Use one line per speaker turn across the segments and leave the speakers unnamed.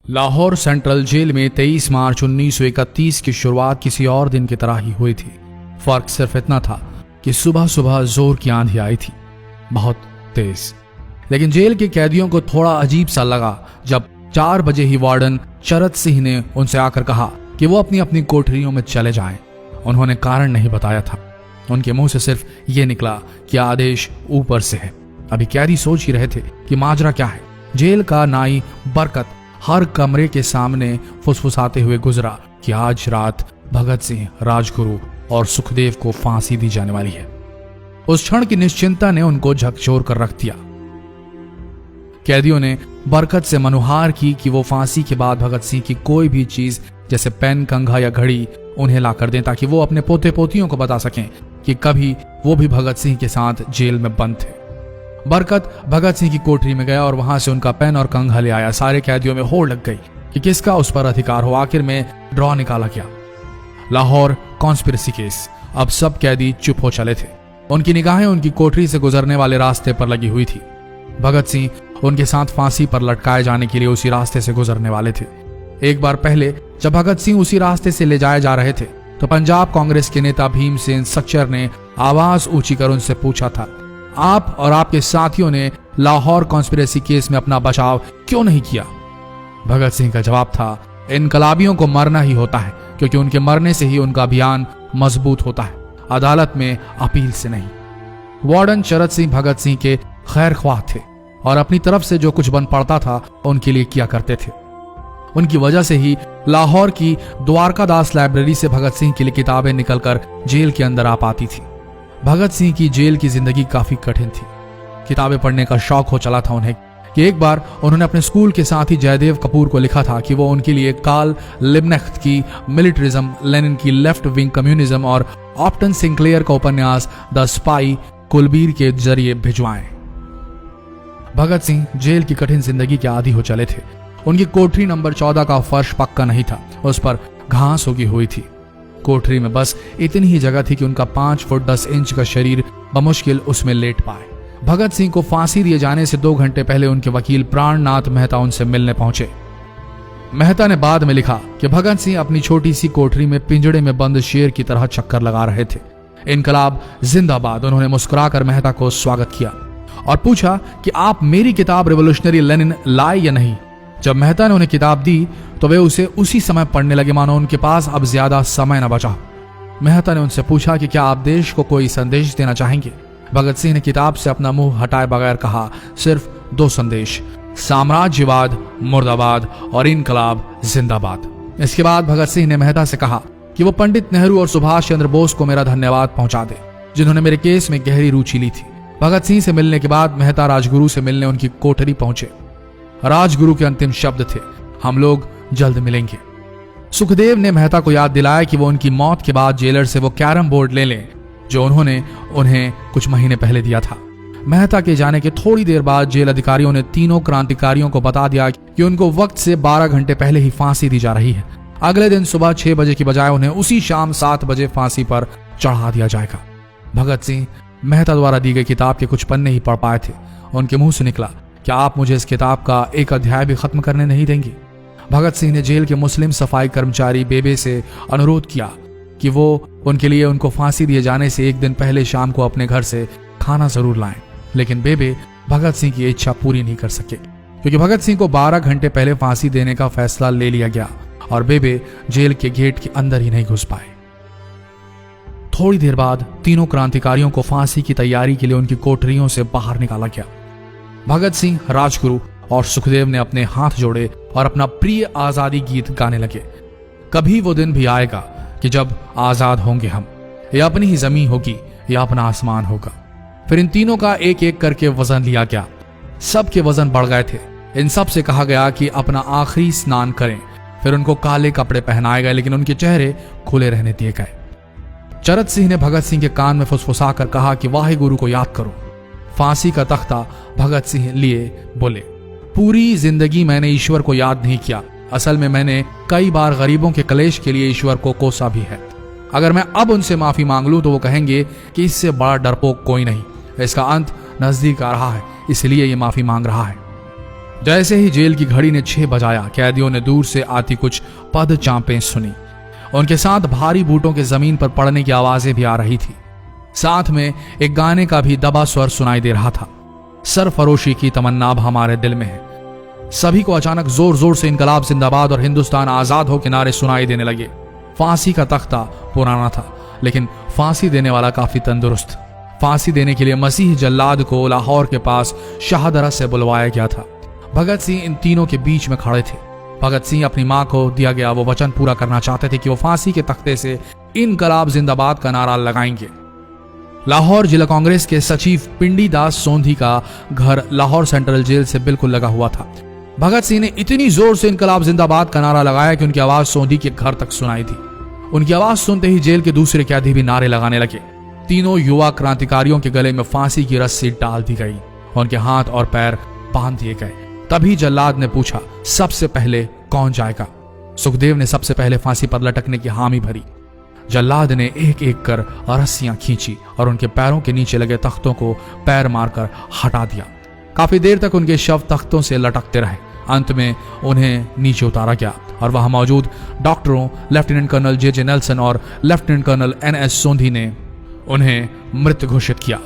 Lahore central jail में 23 मार्च 1931 की शुरुआत किसी और दिन की तरह ही हुई थी। फर्क सिर्फ इतना था कि सुबह सुबह जोर की आंधी आई थी, बहुत तेज। लेकिन जेल के कैदियों को थोड़ा अजीब सा लगा जब 4 बजे ही वार्डन चरत सिंह ने उनसे आकर कहा कि वो अपनी अपनी कोठरियों में चले जाएं। उन्होंने कारण नहीं बताया था। उनके मुंह से सिर्फ ये निकला कि आदेश ऊपर से है। अभी कैदी सोच ही रहे थे कि माजरा क्या है। जेल का नाई बरकत हर कमरे के सामने फुसफुसाते हुए गुजरा कि आज रात भगत सिंह, राजगुरु और सुखदेव को फांसी दी जाने वाली है। उस क्षण की निश्चिंता ने उनको झकझोर कर रख दिया। कैदियों ने बरकत से मनुहार की कि वो फांसी के बाद भगत सिंह की कोई भी चीज जैसे पेन, कंघा या घड़ी उन्हें ला कर दें ताकि वो अपने पोते पोतियों को बता सकें कि कभी वो भी भगत सिंह के साथ जेल में बंद थे। बरकत भगत सिंह की कोठरी में गया और वहां से उनका पेन और कंघा ले आया। सारे कैदियों में होड़ लग गई कि किसका उस पर अधिकार हो। आखिर में ड्रॉ निकाला गया, लाहौर कॉन्स्पिरेसी केस। अब सब कैदी चुप हो चले थे। उनकी निगाहें उनकी कोठरी से गुजरने वाले रास्ते पर लगी हुई थी। भगत सिंह उनके साथ फांसी पर लटकाए जाने के लिए उसी रास्ते से गुजरने वाले थे। एक बार पहले जब भगत सिंह उसी रास्ते से ले जाए जा रहे थे तो पंजाब कांग्रेस के नेता भीमसेन सच्चर ने आवाज ऊंची कर उनसे पूछा था, आप और आपके साथियों ने लाहौर कॉन्स्पिरेसी केस में अपना बचाव क्यों नहीं किया? भगत सिंह का जवाब था, इनकलाबियों को मरना ही होता है क्योंकि उनके मरने से ही उनका अभियान मजबूत होता है, अदालत में अपील से नहीं। वार्डन चरत सिंह भगत सिंह के खैर ख्वाह थे और अपनी तरफ से जो कुछ बन पड़ता था उनके लिए किया करते थे। उनकी वजह से ही लाहौर की द्वारकादास लाइब्रेरी से भगत सिंह के लिए किताबें निकलकर जेल के अंदर आ पाती थी। भगत सिंह की जेल की जिंदगी काफी कठिन थी। किताबें पढ़ने का शौक हो चला था उन्हें कि एक बार उन्होंने अपने स्कूल के साथी जयदेव कपूर को लिखा था कि वो उनके लिए कार्ल लिब्नेख्त की मिलिट्रिज्म, लेनिन की लेफ्ट विंग कम्युनिज्म और ऑप्टन सिंक्लेयर का उपन्यास द स्पाई कुलबीर के जरिए भिजवाएं। भगत सिंह जेल की कठिन जिंदगी के आदी हो चले थे। उनकी कोठरी नंबर 14 का फर्श पक्का नहीं था, उस पर घास उगी हुई थी। कोठरी में बस इतनी ही जगह थी कि उनका 5 फुट 10 इंच का शरीर बमुश्किल उसमें लेट पाए। भगत सिंह को फांसी दिए जाने से 2 घंटे पहले उनके वकील प्राणनाथ मेहता उनसे मिलने पहुंचे। मेहता ने बाद में लिखा कि भगत सिंह अपनी छोटी सी कोठरी में पिंजड़े में बंद शेर की तरह चक्कर लगा रहे थे। इनकलाब जिंदाबाद। उन्होंने मुस्कुराकर मेहता को स्वागत किया और पूछा कि आप मेरी किताब रिवोल्यूशनरी लेनिन लाए या नहीं। जब मेहता ने उन्हें किताब दी तो वे उसे उसी समय पढ़ने लगे मानो उनके पास अब ज्यादा समय न बचा। मेहता ने उनसे पूछा कि क्या आप देश को कोई संदेश देना चाहेंगे। भगत सिंह ने किताब से अपना मुंह हटाए बगैर कहा, सिर्फ 2 संदेश, साम्राज्यवाद मुर्दाबाद और इनकलाब जिंदाबाद। इसके बाद भगत सिंह ने मेहता से कहा कि वो पंडित नेहरू और सुभाष चंद्र बोस को मेरा धन्यवाद पहुंचा दे जिन्होंने मेरे केस में गहरी रुचि ली थी। भगत सिंह से मिलने के बाद मेहता राजगुरु से मिलने उनकी कोठरी पहुंचे। राजगुरु के अंतिम शब्द थे, हम लोग जल्द मिलेंगे। सुखदेव ने मेहता को याद दिलाया कि वो उनकी मौत के बाद जेलर से वो कैरम बोर्ड ले लें जो उन्होंने उन्हें कुछ महीने पहले दिया था। मेहता के जाने के थोड़ी देर बाद जेल अधिकारियों ने तीनों क्रांतिकारियों को बता दिया कि उनको वक्त से 12 घंटे पहले ही फांसी दी जा रही है। अगले दिन सुबह 6 बजे की बजाय उन्हें उसी शाम 7 बजे फांसी पर चढ़ा दिया जाएगा। भगत सिंह मेहता द्वारा दी गई किताब के कुछ पन्ने ही पढ़ पाए थे। उनके मुंह से निकला, क्या आप मुझे इस किताब का एक अध्याय भी खत्म करने नहीं देंगे? भगत सिंह ने जेल के मुस्लिम सफाई कर्मचारी बेबे से अनुरोध किया कि वो उनके लिए उनको फांसी दिए जाने से 1 दिन पहले शाम को अपने घर से खाना जरूर लाएं। लेकिन बेबे भगत सिंह की इच्छा पूरी नहीं कर सके क्योंकि भगत सिंह को 12 घंटे पहले फांसी देने का फैसला ले लिया गया और बेबे जेल के गेट के अंदर ही नहीं घुस पाए। थोड़ी देर बाद तीनों क्रांतिकारियों को फांसी की तैयारी के लिए उनकी कोठरियों से बाहर निकाला गया। भगत सिंह, राजगुरु और सुखदेव ने अपने हाथ जोड़े और अपना प्रिय आजादी गीत गाने लगे। कभी वो दिन भी आएगा कि जब आजाद होंगे हम, या अपनी ही जमीन होगी या अपना आसमान होगा। फिर इन तीनों का एक एक करके वजन लिया गया। सबके वजन बढ़ गए थे। इन सब से कहा गया कि अपना आखिरी स्नान करें। फिर उनको काले कपड़े पहनाए गए लेकिन उनके चेहरे खुले रहने दिए गए। चरत सिंह ने भगत सिंह के कान में फुसफुसा कर कहा कि वाहे गुरु को याद करो। फांसी का तख्ता भगत सिंह लिए बोले, पूरी जिंदगी मैंने ईश्वर को याद नहीं किया। असल में मैंने कई बार गरीबों के कलेश के लिए ईश्वर को कोसा भी है। अगर मैं अब उनसे माफी मांग लूं तो वो कहेंगे कि इससे बड़ा डरपोक कोई नहीं। इसका अंत नजदीक आ रहा है, इसलिए ये माफी मांग रहा है। जैसे ही जेल की घड़ी ने 6 बजाया, कैदियों ने दूर से आती कुछ पद चांपें सुनी। उनके साथ भारी बूटों के जमीन पर पड़ने की आवाजें भी आ रही थी। साथ में एक गाने का भी दबा स्वर सुनाई दे रहा था, सरफरोशी की तमन्ना अब हमारे दिल में है। सभी को अचानक जोर जोर से इनकलाब जिंदाबाद और हिंदुस्तान आजाद हो के नारे सुनाई देने लगे। फांसी का तख्ता पुराना था, लेकिन फांसी देने वाला काफी तंदुरुस्त। फांसी देने के लिए मसीह जल्लाद को लाहौर के पास शाहदरा से बुलवाया गया था। भगत सिंह इन तीनों के बीच में खड़े थे। भगत सिंह अपनी मां को दिया गया वो वचन पूरा करना चाहते थे कि वो फांसी के तख्ते से इनकलाब जिंदाबाद का नारा लगाएंगे। लाहौर जिला कांग्रेस के सचिव पिंडी दास सोंधी का घर लाहौर सेंट्रल जेल से बिल्कुल लगा हुआ था। भगत सिंह ने इतनी जोर से इनकलाब जिंदाबाद का नारा लगाया कि उनकी आवाज सोंधी के घर तक सुनाई थी। उनकी आवाज सुनते ही जेल के दूसरे कैदी भी नारे लगाने लगे। तीनों युवा क्रांतिकारियों के गले में फांसी की रस्सी डाल दी गई, उनके हाथ और पैर बांध दिए गए। तभी जल्लाद ने पूछा, सबसे पहले कौन जाएगा? सुखदेव ने सबसे पहले फांसी पर लटकने की हामी भरी। जल्लाद ने एक एक कर रस्सियां खींची और उनके पैरों के नीचे लगे तख्तों को पैर मारकर हटा दिया। काफी देर तक उनके शव तख्तों से लटकते रहे। अंत में उन्हें नीचे उतारा गया और वहां मौजूद डॉक्टरों लेफ्टिनेंट कर्नल जे नेल्सन और लेफ्टिनेंट कर्नल NS सोंधी ने उन्हें मृत घोषित किया।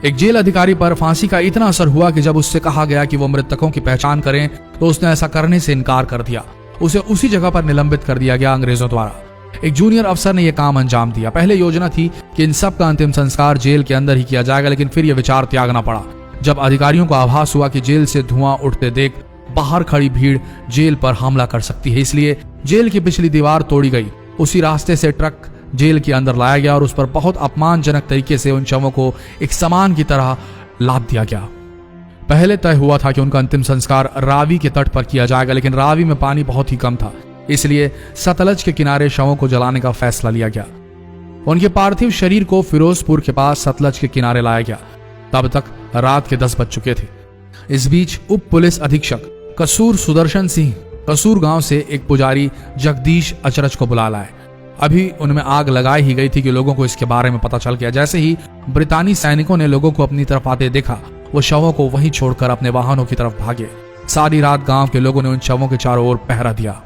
एक जेल अधिकारी पर फांसी का इतना असर हुआ कि जब उससे कहा गया कि वो मृतकों की पहचान करें तो उसने ऐसा करने से इनकार कर दिया। उसे उसी जगह पर निलंबित कर दिया गया अंग्रेजों द्वारा। एक जूनियर अफसर ने यह काम अंजाम दिया। पहले योजना थी कि इन सब का अंतिम संस्कार जेल के अंदर ही किया जाएगा, लेकिन फिर यह विचार त्यागना पड़ा जब अधिकारियों को आभास हुआ कि जेल से धुआं उठते देख बाहर खड़ी भीड़ जेल पर हमला कर सकती है। इसलिए जेल की पिछली दीवार तोड़ी गई। उसी रास्ते से ट्रक जेल के अंदर लाया गया और उस पर बहुत अपमानजनक तरीके से उन शवों को एक सामान की तरह लाद दिया गया। पहले तय हुआ था कि उनका अंतिम संस्कार रावी के तट पर किया जाएगा, लेकिन रावी में पानी बहुत ही कम था, इसलिए सतलज के किनारे शवों को जलाने का फैसला लिया गया। उनके पार्थिव शरीर को फिरोजपुर के पास सतलज के किनारे लाया गया। तब तक रात के 10 बज चुके थे। इस बीच उप पुलिस अधीक्षक कसूर सुदर्शन सिंह कसूर गांव से एक पुजारी जगदीश अचरज को बुला लाए। अभी उनमें आग लगाई ही गई थी कि लोगों को इसके बारे में पता चल गया। जैसे ही ब्रितानी सैनिकों ने लोगों को अपनी तरफ आते देखा, वो शवों को वहीं छोड़कर अपने वाहनों की तरफ भागे। सारी रात गांव के लोगों ने उन शवों के चारों ओर पहरा दिया।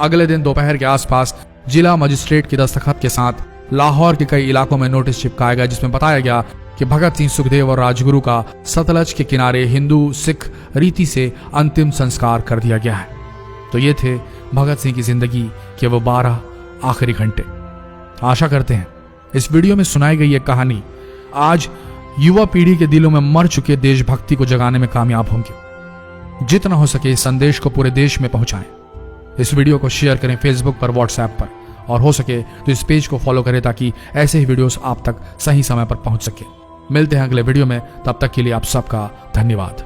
अगले दिन दोपहर के आसपास जिला मजिस्ट्रेट की दस्तखत के साथ लाहौर के कई इलाकों में नोटिस चिपकाया गया, जिसमें बताया गया कि भगत सिंह, सुखदेव और राजगुरु का सतलज के किनारे हिंदू सिख रीति से अंतिम संस्कार कर दिया गया है। तो ये थे भगत सिंह की जिंदगी के वो 12 आखिरी घंटे। आशा करते हैं इस वीडियो में सुनाई गई ये कहानी आज युवा पीढ़ी के दिलों में मर चुके देशभक्ति को जगाने में कामयाब होंगे। जितना हो सके इस संदेश को पूरे देश में पहुंचाएं। इस वीडियो को शेयर करें फेसबुक पर, व्हाट्सएप पर, और हो सके तो इस पेज को फॉलो करें ताकि ऐसे ही वीडियोस आप तक सही समय पर पहुंच सके। मिलते हैं अगले वीडियो में, तब तक के लिए आप सबका धन्यवाद।